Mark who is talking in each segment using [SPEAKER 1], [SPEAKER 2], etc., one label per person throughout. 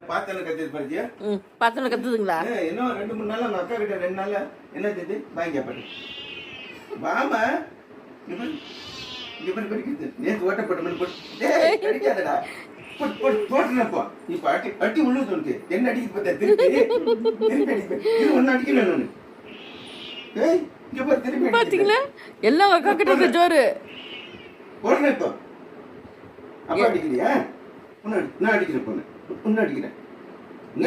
[SPEAKER 1] பாத்தன கத்துது பாருஜியா
[SPEAKER 2] பாத்தன கத்துதுங்களா
[SPEAKER 1] என்ன 2-3 நாள் அந்த அக்கா கிட்ட 2 நாள்ல என்ன தெரியுது வாங்கி பாட்டு வாமா இவன் படிக்குது நேத்து ஓட்டப்பட்ட மணி போட்டு டேய் படிக்காதடா போட்டுனப்போ நீ பாட்டி அடி உள்ளது உனக்கு என்ன அடிக்குது பார்த்தா திருப்பி அடிக்கு இது ஒன்னு அடிக்கல நானு டேய் இங்க பாரு திருப்பி
[SPEAKER 2] பாத்தீங்களா எல்லாம் அக்கா கிட்ட இருக்க ஜோரு
[SPEAKER 1] போடுறேன் அப்பா அடிக்கலையா நான் அடிக்கிறேன் பொண்ணு உன்ன அடிக்கிறேன்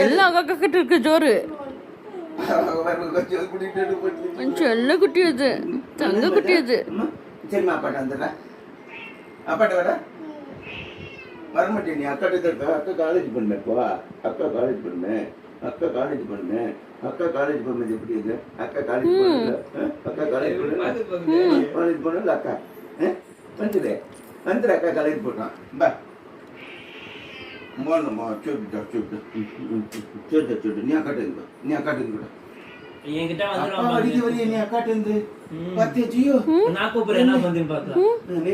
[SPEAKER 2] எல்லாம் அக்கா கிட்ட இருக்க ஜோரு செல்ல குட்டி அது தங்க குட்டி அது
[SPEAKER 1] சரிம்மா அப்பாட்ட வந்துடுறேன் அப்பாட்ட வர வரமாட்டேன் நீ அக்காட்ட அக்கா காலேஜ் பண்ண இப்போ அக்கா காலேஜ் பண்ணு அக்கா காலேஜ் பண்ணு அக்கா காலேஜ் பண்ணது எப்படி இது அக்கா காலேஜ் பண்ணல அக்கா காலேஜ் பண்ணு காலேஜ் பண்ணல அக்கா வந்துடு வந்துடு அக்கா காலேஜ் போட்டான் பா மோனமா చూడు నీ అక్కటేంది కూడా
[SPEAKER 3] என்கிட்ட
[SPEAKER 1] அப்பா வடிக்கு வரிய நீ அக்காட்டேந்து பாத்தியா ஜியோ
[SPEAKER 3] நான் கூப்பிடுறேன் என்ன பண்றீங்க பாக்கலாம்
[SPEAKER 1] நீ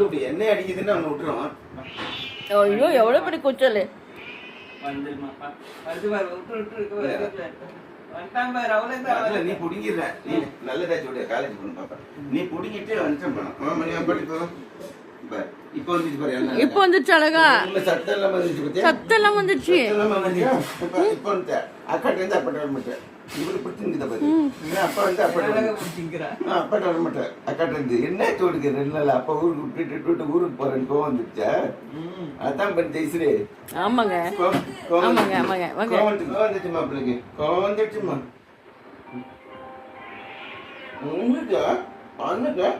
[SPEAKER 1] கூப்பிடு என்ன அடிக்குதுன்னு அவன் விட்டுறான்
[SPEAKER 2] ஐயோ எவ்வளவு பெரிய கூச்சல்
[SPEAKER 3] வந்துருமா அது வர விட்டு வண்டாம் பாரு அவ்வளவுதான்
[SPEAKER 1] நீ புடிங்கிற நீ நல்லதா சொல்ற காலேஜ் போணும் பாப்பா நீ புடிங்கிட்டு வந்துட்டேன் போணும் மணி அப்படி போ இப்போ வந்துச்சு பாரு
[SPEAKER 2] இப்போ வந்துச்சு அழகா
[SPEAKER 1] சத்தெல்லாம் வந்துச்சு
[SPEAKER 2] சத்தெல்லாம் வந்துச்சு
[SPEAKER 1] இப்போ வந்து அக்காட்ட இருந்து அப்பாட்ட வர மாட்டேன் இவரு பிடிச்சிருந்தா பாரு அப்பா வந்து அப்பாட்ட வர மாட்டேன் அக்காட்ட இருந்து என்ன தோடுக்கு 2 நாள் அப்பா ஊருக்கு விட்டுட்டு ஊருக்கு போறேன்னு கோவம் வந்துச்சா அதான் பண்ணி ஜெயிசுரே
[SPEAKER 2] ஆமாங்க ஆமாங்க ஆமாங்க
[SPEAKER 1] கோவம் வந்துச்சுமா பிள்ளைக்கு கோவம் வந்துச்சுமா உங்களுக்கு அண்ணுக்கா